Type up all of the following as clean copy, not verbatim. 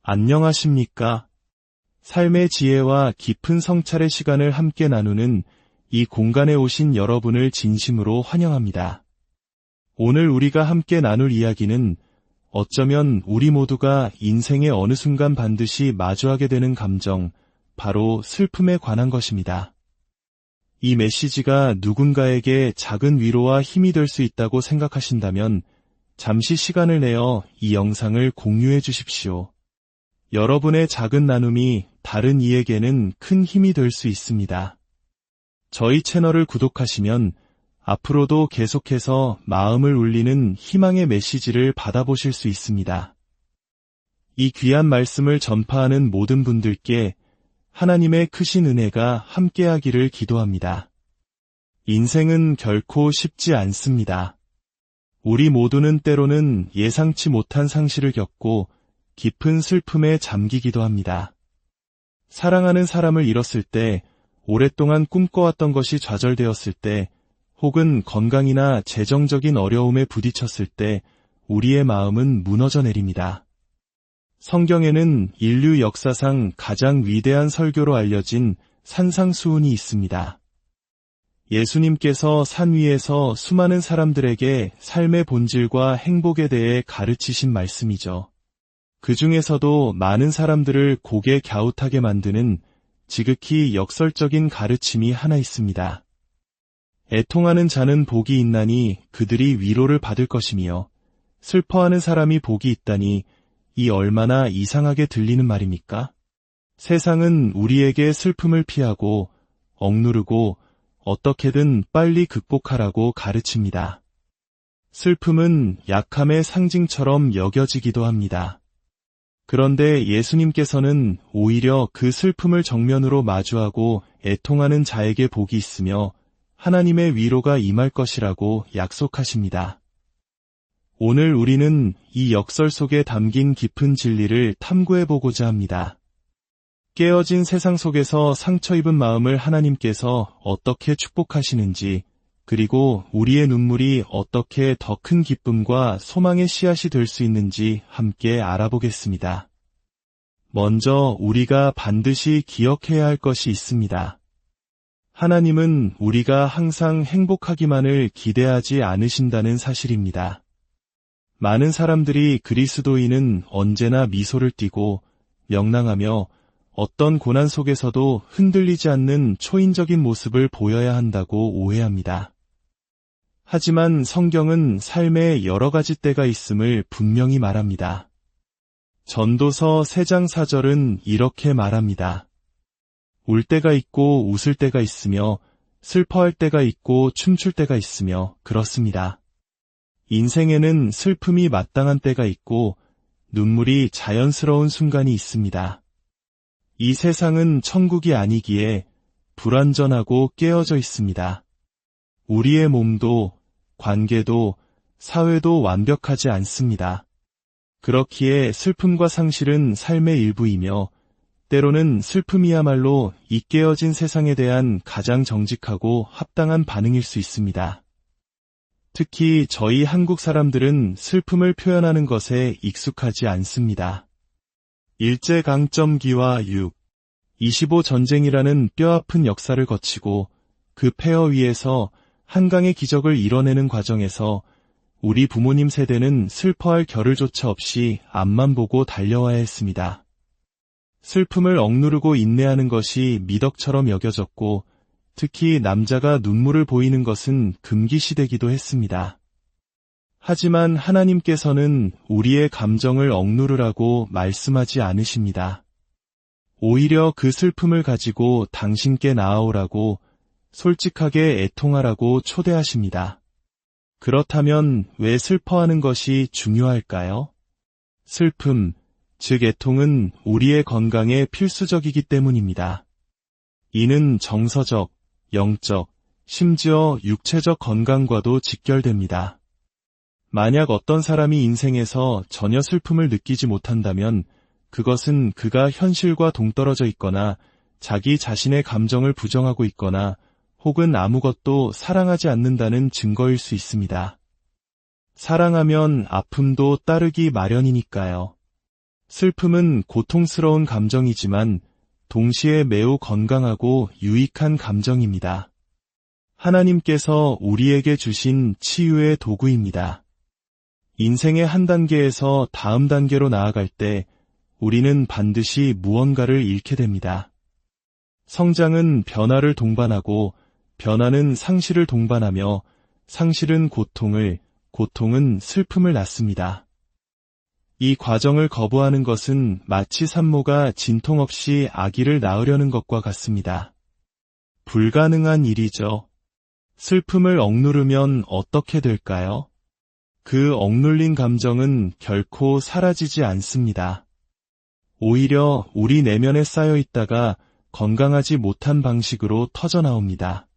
안녕하십니까? 삶의 지혜와 깊은 성찰의 시간을 함께 나누는 이 공간에 오신 여러분을 진심으로 환영합니다. 오늘 우리가 함께 나눌 이야기는 어쩌면 우리 모두가 인생의 어느 순간 반드시 마주하게 되는 감정, 바로 슬픔에 관한 것입니다. 이 메시지가 누군가에게 작은 위로와 힘이 될 수 있다고 생각하신다면 잠시 시간을 내어 이 영상을 공유해 주십시오. 여러분의 작은 나눔이 다른 이에게는 큰 힘이 될 수 있습니다. 저희 채널을 구독하시면 앞으로도 계속해서 마음을 울리는 희망의 메시지를 받아보실 수 있습니다. 이 귀한 말씀을 전파하는 모든 분들께 하나님의 크신 은혜가 함께하기를 기도합니다. 인생은 결코 쉽지 않습니다. 우리 모두는 때로는 예상치 못한 상실을 겪고 깊은 슬픔에 잠기기도 합니다. 사랑하는 사람을 잃었을 때, 오랫동안 꿈꿔왔던 것이 좌절되었을 때, 혹은 건강이나 재정적인 어려움에 부딪혔을 때 우리의 마음은 무너져 내립니다. 성경에는 인류 역사상 가장 위대한 설교로 알려진 산상수훈이 있습니다. 예수님께서 산 위에서 수많은 사람들에게 삶의 본질과 행복에 대해 가르치신 말씀이죠. 그 중에서도 많은 사람들을 고개 갸웃하게 만드는 지극히 역설적인 가르침이 하나 있습니다. 애통하는 자는 복이 있나니 그들이 위로를 받을 것이며, 슬퍼하는 사람이 복이 있다니 이 얼마나 이상하게 들리는 말입니까? 세상은 우리에게 슬픔을 피하고 억누르고 어떻게든 빨리 극복하라고 가르칩니다. 슬픔은 약함의 상징처럼 여겨지기도 합니다. 그런데 예수님께서는 오히려 그 슬픔을 정면으로 마주하고 애통하는 자에게 복이 있으며 하나님의 위로가 임할 것이라고 약속하십니다. 오늘 우리는 이 역설 속에 담긴 깊은 진리를 탐구해보고자 합니다. 깨어진 세상 속에서 상처 입은 마음을 하나님께서 어떻게 축복하시는지, 그리고 우리의 눈물이 어떻게 더 큰 기쁨과 소망의 씨앗이 될 수 있는지 함께 알아보겠습니다. 먼저 우리가 반드시 기억해야 할 것이 있습니다. 하나님은 우리가 항상 행복하기만을 기대하지 않으신다는 사실입니다. 많은 사람들이 그리스도인은 언제나 미소를 띠고 명랑하며 어떤 고난 속에서도 흔들리지 않는 초인적인 모습을 보여야 한다고 오해합니다. 하지만 성경은 삶에 여러 가지 때가 있음을 분명히 말합니다. 전도서 3장 4절은 이렇게 말합니다. 울 때가 있고 웃을 때가 있으며 슬퍼할 때가 있고 춤출 때가 있으며 그렇습니다. 인생에는 슬픔이 마땅한 때가 있고 눈물이 자연스러운 순간이 있습니다. 이 세상은 천국이 아니기에 불완전하고 깨어져 있습니다. 우리의 몸도, 관계도, 사회도 완벽하지 않습니다. 그렇기에 슬픔과 상실은 삶의 일부이며, 때로는 슬픔이야말로 이 깨어진 세상에 대한 가장 정직하고 합당한 반응일 수 있습니다. 특히 저희 한국 사람들은 슬픔을 표현하는 것에 익숙하지 않습니다. 일제강점기와 6.25 전쟁이라는 뼈아픈 역사를 거치고 그 폐허 위에서 한강의 기적을 이뤄내는 과정에서 우리 부모님 세대는 슬퍼할 겨를조차 없이 앞만 보고 달려와야 했습니다. 슬픔을 억누르고 인내하는 것이 미덕처럼 여겨졌고, 특히 남자가 눈물을 보이는 것은 금기시되기도 했습니다. 하지만 하나님께서는 우리의 감정을 억누르라고 말씀하지 않으십니다. 오히려 그 슬픔을 가지고 당신께 나아오라고, 솔직하게 애통하라고 초대하십니다. 그렇다면 왜 슬퍼하는 것이 중요할까요? 슬픔, 즉 애통은 우리의 건강에 필수적이기 때문입니다. 이는 정서적, 영적, 심지어 육체적 건강과도 직결됩니다. 만약 어떤 사람이 인생에서 전혀 슬픔을 느끼지 못한다면 그것은 그가 현실과 동떨어져 있거나 자기 자신의 감정을 부정하고 있거나 혹은 아무것도 사랑하지 않는다는 증거일 수 있습니다. 사랑하면 아픔도 따르기 마련이니까요. 슬픔은 고통스러운 감정이지만 동시에 매우 건강하고 유익한 감정입니다. 하나님께서 우리에게 주신 치유의 도구입니다. 인생의 한 단계에서 다음 단계로 나아갈 때 우리는 반드시 무언가를 잃게 됩니다. 성장은 변화를 동반하고 변화는 상실을 동반하며 상실은 고통을, 고통은 슬픔을 낳습니다. 이 과정을 거부하는 것은 마치 산모가 진통 없이 아기를 낳으려는 것과 같습니다. 불가능한 일이죠. 슬픔을 억누르면 어떻게 될까요? 그 억눌린 감정은 결코 사라지지 않습니다. 오히려 우리 내면에 쌓여 있다가 건강하지 못한 방식으로 터져나옵니다.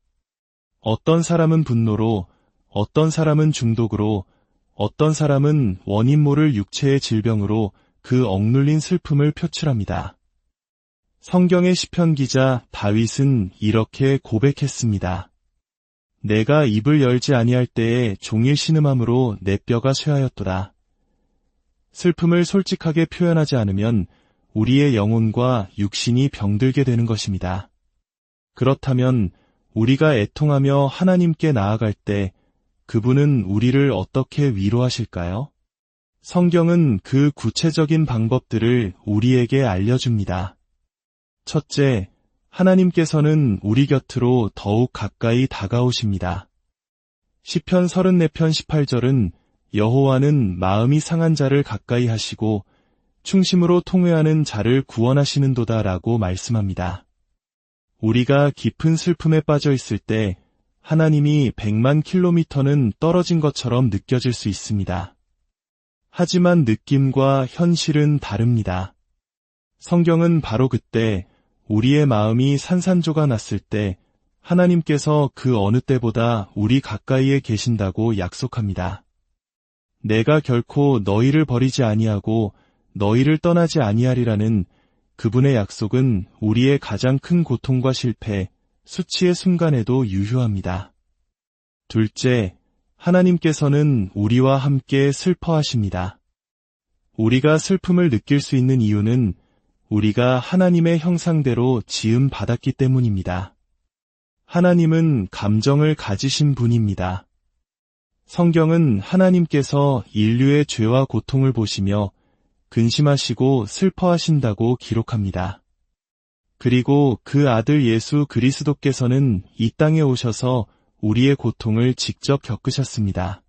어떤 사람은 분노로, 어떤 사람은 중독으로, 어떤 사람은 원인 모를 육체의 질병으로 그 억눌린 슬픔을 표출합니다. 성경의 시편 기자 다윗은 이렇게 고백했습니다. 내가 입을 열지 아니할 때에 종일 신음함으로 내 뼈가 쇠하였도다. 슬픔을 솔직하게 표현하지 않으면 우리의 영혼과 육신이 병들게 되는 것입니다. 그렇다면 우리가 애통하며 하나님께 나아갈 때 그분은 우리를 어떻게 위로하실까요? 성경은 그 구체적인 방법들을 우리에게 알려줍니다. 첫째, 하나님께서는 우리 곁으로 더욱 가까이 다가오십니다. 시편 34편 18절은 여호와는 마음이 상한 자를 가까이 하시고 충심으로 통회하는 자를 구원하시는도다 라고 말씀합니다. 우리가 깊은 슬픔에 빠져 있을 때 하나님이 100만 킬로미터는 떨어진 것처럼 느껴질 수 있습니다. 하지만 느낌과 현실은 다릅니다. 성경은 바로 그때 우리의 마음이 산산조가 났을 때 하나님께서 그 어느 때보다 우리 가까이에 계신다고 약속합니다. 내가 결코 너희를 버리지 아니하고 너희를 떠나지 아니하리라는 그분의 약속은 우리의 가장 큰 고통과 실패, 수치의 순간에도 유효합니다. 둘째, 하나님께서는 우리와 함께 슬퍼하십니다. 우리가 슬픔을 느낄 수 있는 이유는 우리가 하나님의 형상대로 지음 받았기 때문입니다. 하나님은 감정을 가지신 분입니다. 성경은 하나님께서 인류의 죄와 고통을 보시며 근심하시고 슬퍼하신다고 기록합니다. 그리고 그 아들 예수 그리스도께서는 이 땅에 오셔서 우리의 고통을 직접 겪으셨습니다.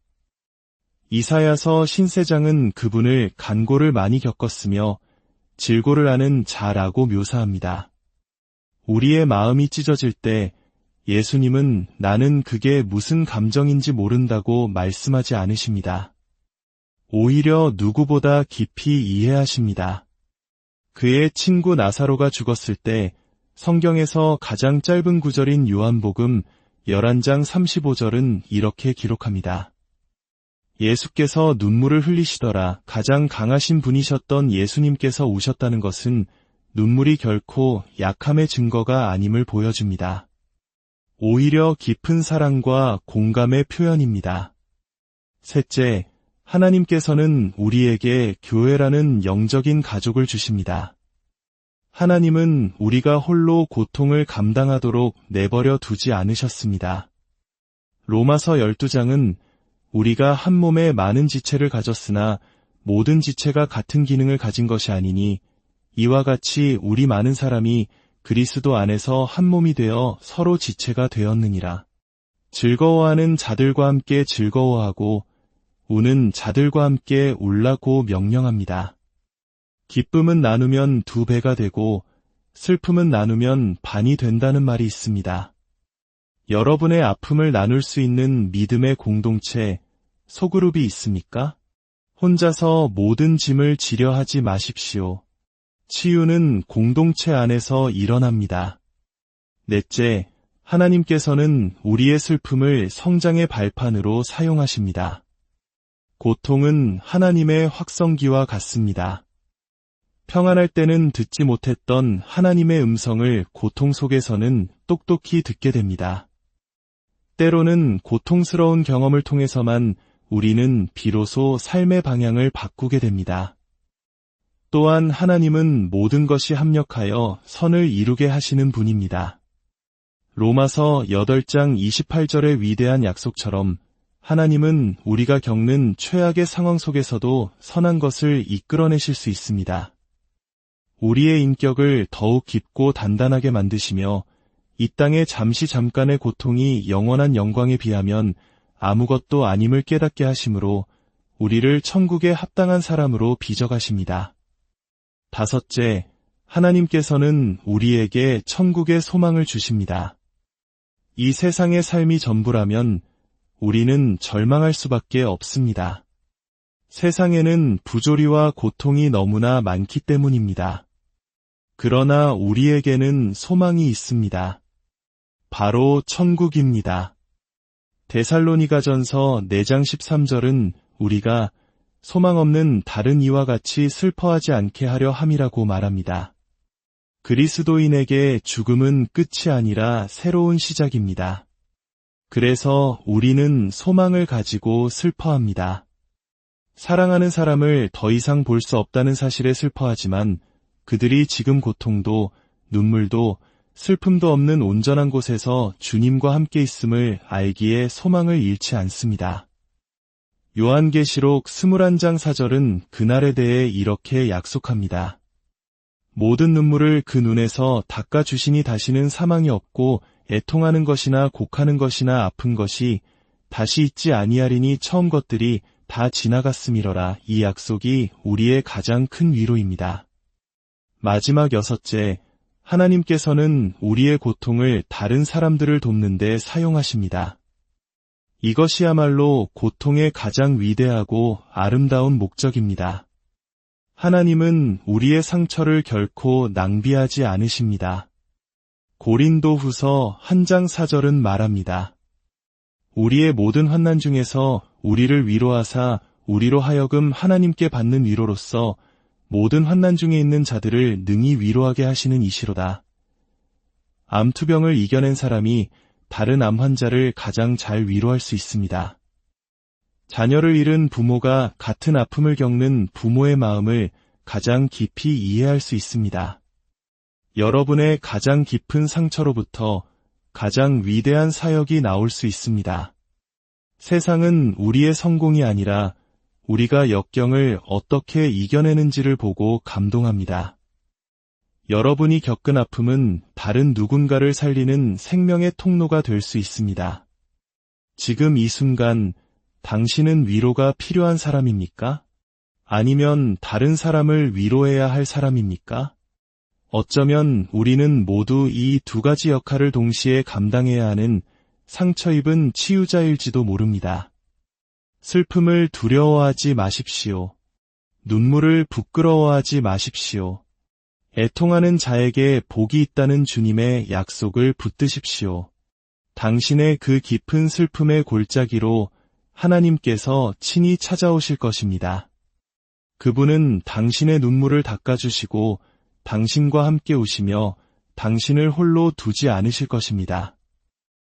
이사야서 신세장은 그분을 간고를 많이 겪었으며 질고를 하는 자라고 묘사합니다. 우리의 마음이 찢어질 때 예수님은 나는 그게 무슨 감정인지 모른다고 말씀하지 않으십니다. 오히려 누구보다 깊이 이해하십니다. 그의 친구 나사로가 죽었을 때 성경에서 가장 짧은 구절인 요한복음 11장 35절은 이렇게 기록합니다. 예수께서 눈물을 흘리시더라. 가장 강하신 분이셨던 예수님께서 우셨다는 것은 눈물이 결코 약함의 증거가 아님을 보여줍니다. 오히려 깊은 사랑과 공감의 표현입니다. 셋째, 하나님께서는 우리에게 교회라는 영적인 가족을 주십니다. 하나님은 우리가 홀로 고통을 감당하도록 내버려 두지 않으셨습니다. 로마서 12장은 우리가 한 몸에 많은 지체를 가졌으나 모든 지체가 같은 기능을 가진 것이 아니니 이와 같이 우리 많은 사람이 그리스도 안에서 한 몸이 되어 서로 지체가 되었느니라. 즐거워하는 자들과 함께 즐거워하고 우는 자들과 함께 울라고 명령합니다. 기쁨은 나누면 2배가 되고 슬픔은 나누면 반이 된다는 말이 있습니다. 여러분의 아픔을 나눌 수 있는 믿음의 공동체, 소그룹이 있습니까? 혼자서 모든 짐을 지려 하지 마십시오. 치유는 공동체 안에서 일어납니다. 넷째, 하나님께서는 우리의 슬픔을 성장의 발판으로 사용하십니다. 고통은 하나님의 확성기와 같습니다. 평안할 때는 듣지 못했던 하나님의 음성을 고통 속에서는 똑똑히 듣게 됩니다. 때로는 고통스러운 경험을 통해서만 우리는 비로소 삶의 방향을 바꾸게 됩니다. 또한 하나님은 모든 것이 합력하여 선을 이루게 하시는 분입니다. 로마서 8장 28절의 위대한 약속처럼 하나님은 우리가 겪는 최악의 상황 속에서도 선한 것을 이끌어내실 수 있습니다. 우리의 인격을 더욱 깊고 단단하게 만드시며 이 땅의 잠깐의 고통이 영원한 영광에 비하면 아무것도 아님을 깨닫게 하심으로 우리를 천국에 합당한 사람으로 빚어가십니다. 다섯째, 하나님께서는 우리에게 천국의 소망을 주십니다. 이 세상의 삶이 전부라면 우리는 절망할 수밖에 없습니다. 세상에는 부조리와 고통이 너무나 많기 때문입니다. 그러나 우리에게는 소망이 있습니다. 바로 천국입니다. 데살로니가전서 4장 13절은 우리가 소망 없는 다른 이와 같이 슬퍼하지 않게 하려 함이라고 말합니다. 그리스도인에게 죽음은 끝이 아니라 새로운 시작입니다. 그래서 우리는 소망을 가지고 슬퍼합니다. 사랑하는 사람을 더 이상 볼 수 없다는 사실에 슬퍼하지만 그들이 지금 고통도 눈물도 슬픔도 없는 온전한 곳에서 주님과 함께 있음을 알기에 소망을 잃지 않습니다. 요한계시록 21장 4절은 그날에 대해 이렇게 약속합니다. 모든 눈물을 그 눈에서 닦아주시니 다시는 사망이 없고 애통하는 것이나 곡하는 것이나 아픈 것이 다시 있지 아니하리니 처음 것들이 다 지나갔음이러라. 이 약속이 우리의 가장 큰 위로입니다. 마지막 여섯째, 하나님께서는 우리의 고통을 다른 사람들을 돕는 데 사용하십니다. 이것이야말로 고통의 가장 위대하고 아름다운 목적입니다. 하나님은 우리의 상처를 결코 낭비하지 않으십니다. 고린도후서 1장 4절은 말합니다. 우리의 모든 환난 중에서 우리를 위로하사 우리로 하여금 하나님께 받는 위로로서 모든 환난 중에 있는 자들을 능히 위로하게 하시는 이시로다. 암투병을 이겨낸 사람이 다른 암 환자를 가장 잘 위로할 수 있습니다. 자녀를 잃은 부모가 같은 아픔을 겪는 부모의 마음을 가장 깊이 이해할 수 있습니다. 여러분의 가장 깊은 상처로부터 가장 위대한 사역이 나올 수 있습니다. 세상은 우리의 성공이 아니라 우리가 역경을 어떻게 이겨내는지를 보고 감동합니다. 여러분이 겪은 아픔은 다른 누군가를 살리는 생명의 통로가 될 수 있습니다. 지금 이 순간 당신은 위로가 필요한 사람입니까? 아니면 다른 사람을 위로해야 할 사람입니까? 어쩌면 우리는 모두 이 두 가지 역할을 동시에 감당해야 하는 상처 입은 치유자일지도 모릅니다. 슬픔을 두려워하지 마십시오. 눈물을 부끄러워하지 마십시오. 애통하는 자에게 복이 있다는 주님의 약속을 붙드십시오. 당신의 그 깊은 슬픔의 골짜기로 하나님께서 친히 찾아오실 것입니다. 그분은 당신의 눈물을 닦아주시고 당신과 함께 오시며 당신을 홀로 두지 않으실 것입니다.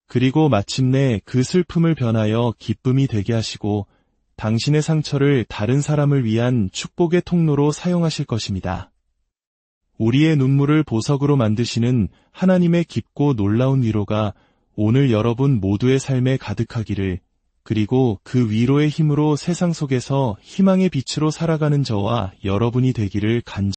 그리고 마침내 그 슬픔을 변하여 기쁨이 되게 하시고 당신의 상처를 다른 사람을 위한 축복의 통로로 사용하실 것입니다. 우리의 눈물을 보석으로 만드시는 하나님의 깊고 놀라운 위로가 오늘 여러분 모두의 삶에 가득하기를, 그리고 그 위로의 힘으로 세상 속에서 희망의 빛으로 살아가는 저와 여러분이 되기를 간절히